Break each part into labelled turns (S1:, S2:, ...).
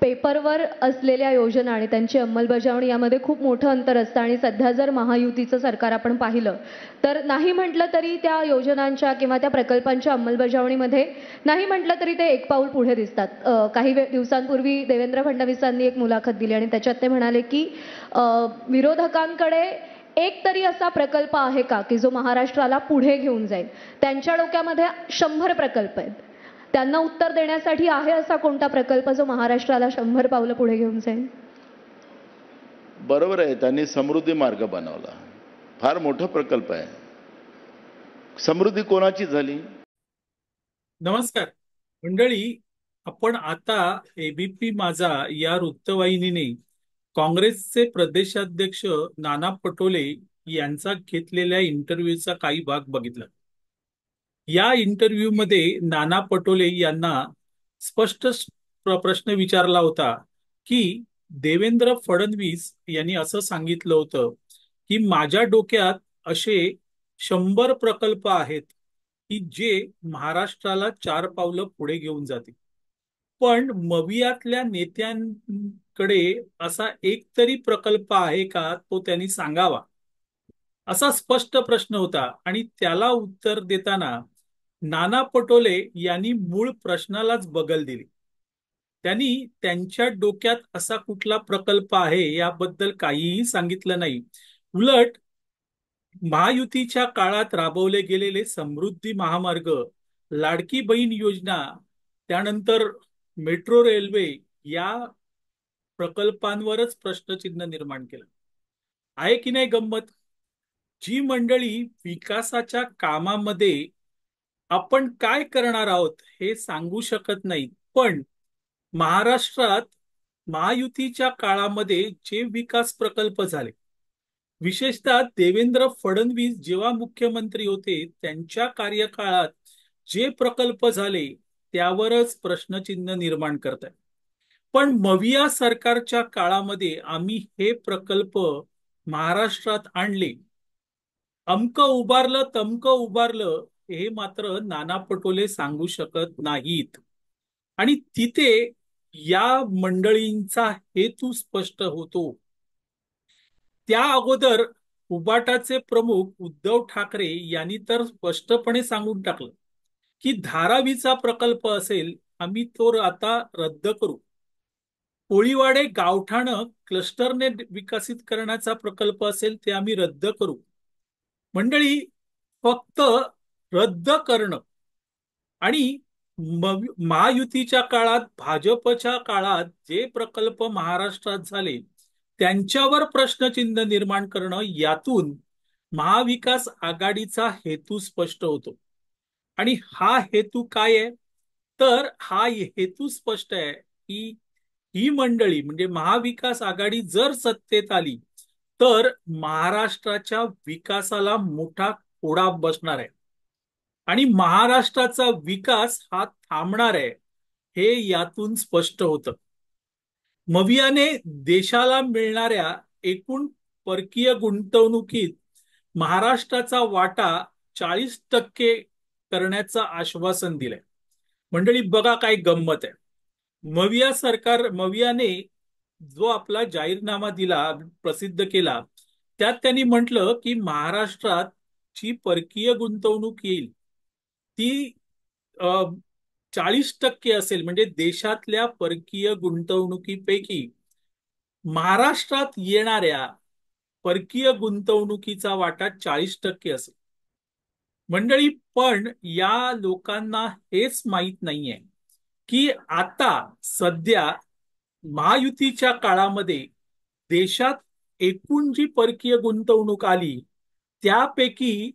S1: पेपरवर असलेल्या योजना आणि त्यांची अंमलबजावणी यामध्ये खूप मोठं अंतर असतं आणि सध्या जर महायुतीचं सरकार आपण पाहिलं तर नाही म्हटलं तरी त्या योजनांच्या किंवा त्या प्रकल्पांच्या अंमलबजावणीमध्ये नाही म्हटलं तरी ते एक पाऊल पुढे दिसतात. काही दिवसांपूर्वी देवेंद्र फडणवीसांनी एक मुलाखत दिली आणि त्याच्यात ते म्हणाले की विरोधकांकडे एक तरी असा प्रकल्प आहे का की जो महाराष्ट्राला पुढे घेऊन जाईल. त्यांच्या डोक्यामध्ये 100 प्रकल्प आहेत. त्यांना उत्तर देण्यासाठी आहे असा कोणता प्रकल्प जो महाराष्ट्राला 100 पावलं पुढे घेऊन जाईल.
S2: बरोबर आहे, त्यांनी समृद्धी मार्ग बनवला, फार मोठा प्रकल्प आहे. समृद्धी कोणाची झाली?
S3: नमस्कार मंडळी, आपण आता एबीपी माझा या वृत्तवाहिनीने काँग्रेसचे प्रदेशाध्यक्ष नाना पटोले यांचा घेतलेल्या इंटरव्ह्यूचा काही भाग बघितला. या इंटरव्ह्यू मध्ये नाना पटोले यांना स्पष्ट प्रश्न विचारला होता की देवेंद्र फडणवीस यांनी असं सांगितलं होतं की माझ्या डोक्यात असे 100 प्रकल्प आहेत की जे महाराष्ट्राला 4 पावलं पुढे घेऊन जातील, पण मवियातल्या नेत्यांकडे असा एक तरी प्रकल्प आहे का, तो त्यांनी सांगावा, असा स्पष्ट प्रश्न होता. आणि त्याला उत्तर देताना नाना पटोले यांनी मूळ प्रश्नालाच बगल दिली. त्यांनी त्यांच्या डोक्यात असा कुठला प्रकल्प आहे याबद्दल काहीही सांगितलं नाही. उलट महायुतीच्या काळात राबवले गेलेले समृद्धी महामार्ग, लाडकी बहीण योजना, त्यानंतर मेट्रो रेल्वे या प्रकल्पांवरच प्रश्नचिन्ह निर्माण केलं आहे. की नाही गंमत? जी मंडळी विकासाच्या कामामध्ये आपण काय करणार आहोत हे सांगू शकत नाहीत, पण महाराष्ट्रात महायुतीच्या काळामध्ये जे विकास प्रकल्प झाले, विशेषतः देवेंद्र फडणवीस जेव्हा मुख्यमंत्री होते त्यांच्या कार्यकाळात जे प्रकल्प झाले त्यावरच प्रश्नचिन्ह निर्माण करतात. पण मविया सरकारच्या काळामध्ये आम्ही हे प्रकल्प महाराष्ट्रात आणले, अमकं उभारलं तमकं उभारलं, हे मात्र नाना पटोले सांगू शकत नाहीत. आणि तिथे या मंडळींचा हेतू स्पष्ट होतो. त्या अगोदर उबाटाचे प्रमुख उद्धव ठाकरे यांनी तर स्पष्टपणे सांगून टाकलं की धारावीचा प्रकल्प असेल आम्ही तो आता रद्द करू. कोळीवाडे गावठाणं क्लस्टरने विकसित करण्याचा प्रकल्प असेल ते आम्ही रद्द करू. मंडळी, फक्त रद्द करणं आणि महायुतीच्या काळात, भाजपच्या काळात जे प्रकल्प महाराष्ट्रात झाले त्यांच्यावर प्रश्नचिन्ह निर्माण करणं, यातून महाविकास आघाडीचा हेतू स्पष्ट होतो. आणि हा हेतू काय आहे? तर हा हेतू स्पष्ट आहे की ही मंडळी म्हणजे महाविकास आघाडी जर सत्तेत आली तर महाराष्ट्राच्या विकासाला मोठा कोडा बसणार आहे आणि महाराष्ट्राचा विकास हा थांबणार आहे, हे यातून स्पष्ट होतं. मवियाने देशाला मिळणाऱ्या एकूण परकीय गुंतवणुकीत महाराष्ट्राचा वाटा 40% करण्याचं आश्वासन दिलंय. मंडळी बघा काय गंमत आहे. मवियाने जो आपला जाहीरनामा दिला, प्रसिद्ध केला, त्यात त्यांनी म्हटलं की महाराष्ट्रात जी परकीय गुंतवणूक येईल ती 40% असेल. म्हणजे देशातल्या परकीय गुंतवणुकीपैकी महाराष्ट्रात येणाऱ्या परकीय गुंतवणुकीचा वाटा 40% असेल. मंडळी, पण या लोकांना हेच माहीत नाहीये की आता सध्या महायुतीच्या काळामध्ये देशात एकूण जी परकीय गुंतवणूक आली त्यापैकी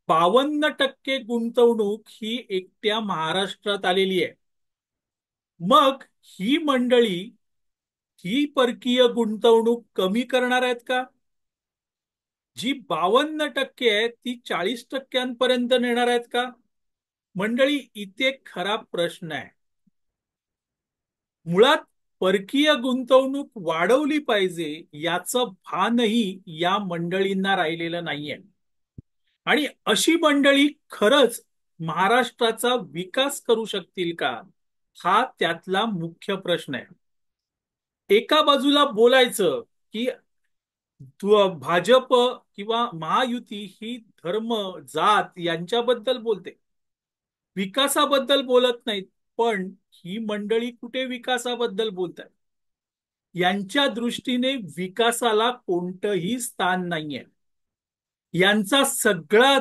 S3: 52% गुंतवणूक ही एकट्या महाराष्ट्रात आलेली आहे. मग ही मंडळी ही परकीय गुंतवणूक कमी करणार आहेत का? जी 52% आहे ती 40% नेणार आहेत का? मंडळी, इथे खरा प्रश्न आहे. मुळात परकीय गुंतवणूक वाढवली पाहिजे याचं भानही या मंडळींना राहिलेलं नाहीये. आणि अशी मंडळी खरंच महाराष्ट्राचा विकास करू शकतील का, हा त्यातला मुख्य प्रश्न आहे. एका बाजूला बोलायचं की भाजप किंवा महायुती ही धर्म जात यांच्याबद्दल बोलते, विकासाबद्दल बोलत नाहीत. पण ही मंडळी कुठे विकासाबद्दल बोलतात? यांच्या दृष्टीने विकासाला कोणतंही स्थान नाहीये. यांचा सगळा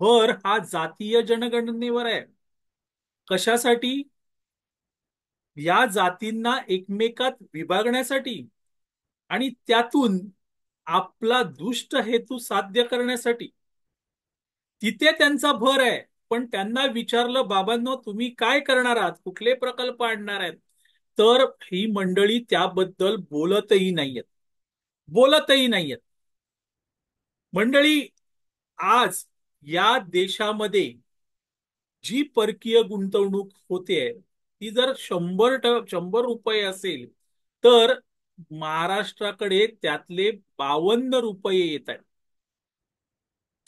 S3: भर हा जातीय जनगणनेवर आहे. कशासाठी? या जातींना एकमेकात विभागण्यासाठी आणि त्यातून आपला दुष्ट हेतू साध्य करण्यासाठी. तिथे त्यांचा भर आहे. पण त्यांना विचारलं, बाबांनो तुम्ही काय करणार आहात, कुठले प्रकल्प आणणार आहेत, तर ही मंडळी त्याबद्दल बोलतही नाहीयेत. मंडळी, आज या देशामध्ये जी परकीय गुंतवणूक होते ती जर 100 रुपये असेल, तर महाराष्ट्राकडे त्यातले 52 रुपये येत आहेत.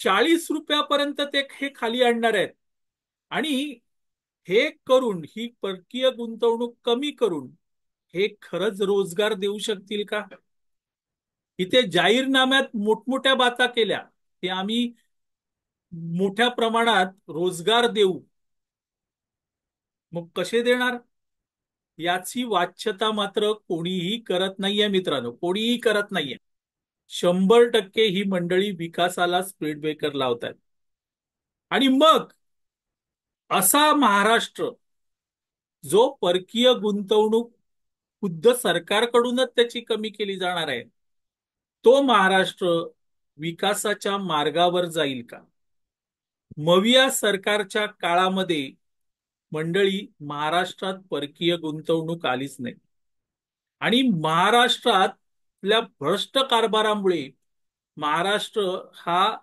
S3: 40 रुपयापर्यंत ते हे खाली आणणार आहेत. आणि हे करून, ही परकीय गुंतवणूक कमी करून हे खरंच रोजगार देऊ शकतील का? इथे जाहीरनाम्यात मोठमोठ्या बाता केल्या की आम्ही मोठ्या प्रमाणात रोजगार देऊ. मग कसे देणार? याची वाच्यता मात्र कोणीही करत नाहीये मित्रांनो, कोणीही करत नाहीये. 100% ही मंडळी विकासाला स्पीड ब्रेकर लावतात. आणि मग असा महाराष्ट्र जो परकीय गुंतवणूक खुद्द सरकारकडूनच त्याची कमी केली जाणार आहे, तो महाराष्ट्र विकासाच्या मार्गावर जाईल का? मविया सरकारच्या काळामध्ये मंडळी महाराष्ट्रात परकीय गुंतवणूक आलीच नाही. आणि महाराष्ट्रातल्या भ्रष्ट कारभारामुळे महाराष्ट्र हा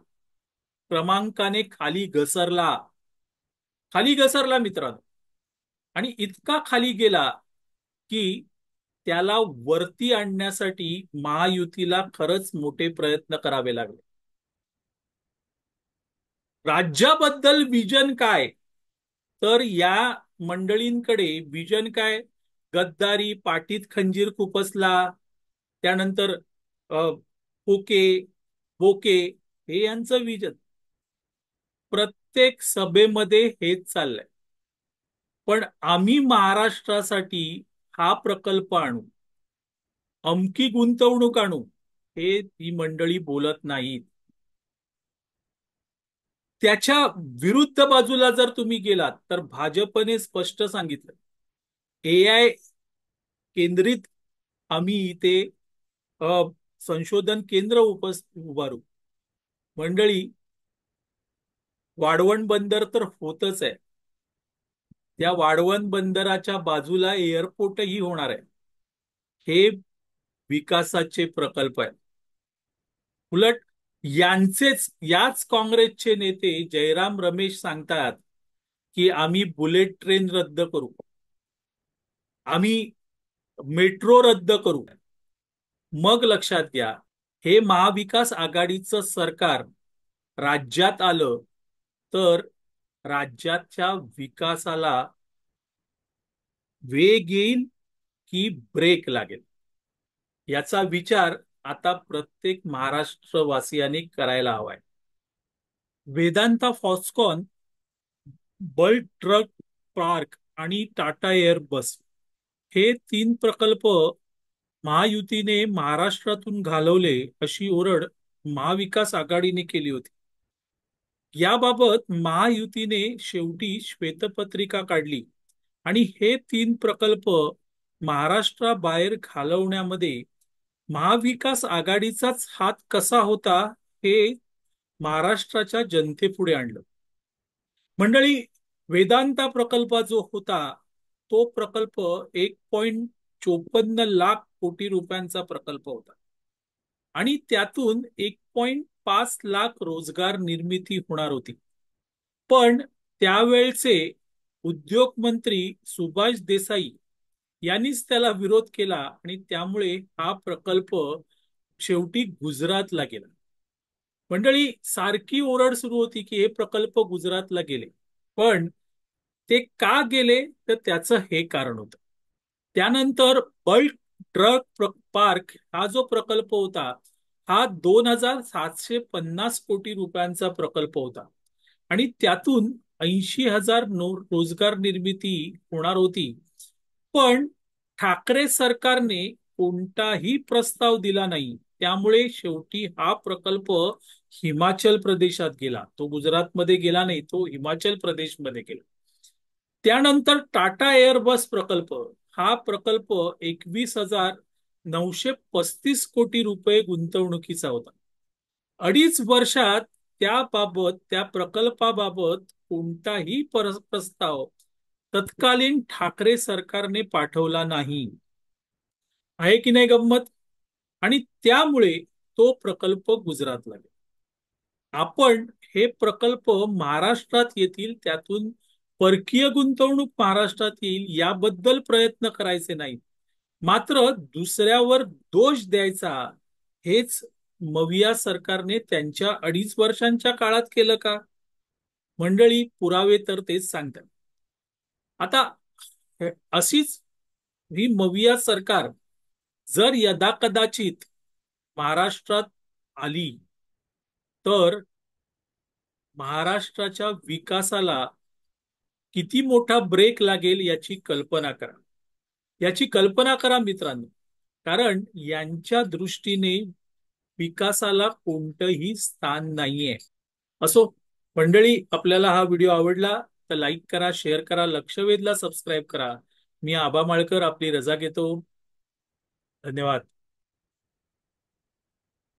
S3: क्रमांकाने खाली घसरला मित्रांनो. आणि इतका खाली गेला की त्याला वरती आणण्यासाठी महायुतीला खरंच मोठे प्रयत्न करावे लागले. राज्याबद्दल विजन काय? तर या मंडळींकडे विजन काय? गद्दारी, पाठीत खंजीर खुपसला, त्यानंतर ओके बोके, हे यांचं विजन. प्रत्येक सभेमध्ये हेच चाललंय. पण आम्ही महाराष्ट्रासाठी हा प्रकल्प आणू, अमकी गुंतवणूक आणू, हे ही मंडळी बोलत नाहीत. त्याच्या विरुद्ध बाजूला जर तुम्ही गेलात तर भाजपने स्पष्ट सांगितलं, AI केंद्रित आम्ही इथे संशोधन केंद्र उभारू. मंडळी, वाढवण बंदर तर होतच आहे. त्या वाढवण बंदराच्या बाजूला एअरपोर्टही होणार आहे. हे विकासाचे प्रकल्प आहेत. उलट याच काँग्रेसचे नेते जयराम रमेश सांगतात की आम्ही बुलेट ट्रेन रद्द करू, आम्ही मेट्रो रद्द करू. मग लक्षात घ्या, हे महाविकास आघाडीचं सरकार राज्यात आलं तर राज्याच्या विकासाला वेग येईल की ब्रेक लागेल, याचा विचार आता प्रत्येक महाराष्ट्रवासियांनी करायला हवाय. Vedanta Foxconn, bulk truck park आणि टाटा एअरबस हे 3 प्रकल्प महायुतीने महाराष्ट्रातून घालवले अशी ओरड महाविकास आघाडीने केली होती. याबाबत महायुतीने शेवटी श्वेतपत्रिका काढली आणि हे 3 प्रकल्प महाराष्ट्राबाहेर घालवण्यामध्ये महाविकास आघाडीचाच हात कसा होता हे महाराष्ट्राच्या जनतेपुढे आणलं. मंडळी, वेदांता प्रकल्प जो होता तो प्रकल्प 1.54 लाख कोटी रुपयांचा प्रकल्प होता आणि त्यातून 1.5 लाख रोजगार निर्मिती होणार होती. पण त्यावेळचे उद्योग मंत्री सुभाष देसाई यांनीच त्याला विरोध केला आणि त्यामुळे हा प्रकल्प शेवटी गुजरातला गेला. मंडळी, सारखी ओरड सुरू होती की हे प्रकल्प गुजरातला गेले. पण ते का गेले तर त्याचं हे कारण होतं. त्यानंतर बल्क पार्क हा जो प्रकल्प होता हा 2,750 कोटी रुपयांचा प्रकल्प होता आणि त्यातून 80,000 रोजगार निर्मिती होणार होती. पण ठाकरे सरकारने कोणताही प्रस्ताव दिला नाही. त्यामुळे शेवटी हा प्रकल्प हिमाचल प्रदेशात गेला. तो गुजरातमध्ये गेला नाही, तो हिमाचल प्रदेशमध्ये गेला. त्यानंतर टाटा एअरबस प्रकल्प, हा प्रकल्प 21,935 कोटी रुपये गुंतवणुकीचा होता. 2.5 वर्षात त्या प्रकल्पाबाबत कोणताही प्रस्ताव तत्कालीन ठाकरे सरकारने पाठवला नाही. आहे की नाही गंमत? आणि त्यामुळे तो प्रकल्प गुजरातला गेला. आपण हे प्रकल्प महाराष्ट्रात येतील, त्यातून परकीय गुंतवणूक महाराष्ट्रात येईल याबद्दल प्रयत्न करायचे नाहीत, मात्र दुसऱ्यावर दोष द्यायचा, हेच मविया सरकारने त्यांच्या 2.5 वर्षांच्या काळात केलं का? मंडळी, पुरावे तर तेच सांगतात. आता अशीच ही मविया सरकार जर यदाकदाचित महाराष्ट्रात आली तर महाराष्ट्राच्या विकासाला किती मोठा ब्रेक लागेल याची कल्पना करा. याची कल्पना करा मित्रांनो, कारण यांच्या दृष्टीने विकासाला कोणतंही स्थान नाहीये. असो मंडळी, आपल्याला हा व्हिडिओ आवडला तर लाईक करा, शेअर करा, लक्षवेधला सबस्क्राईब करा. मी आबा माळकर आपली रजा घेतो. धन्यवाद.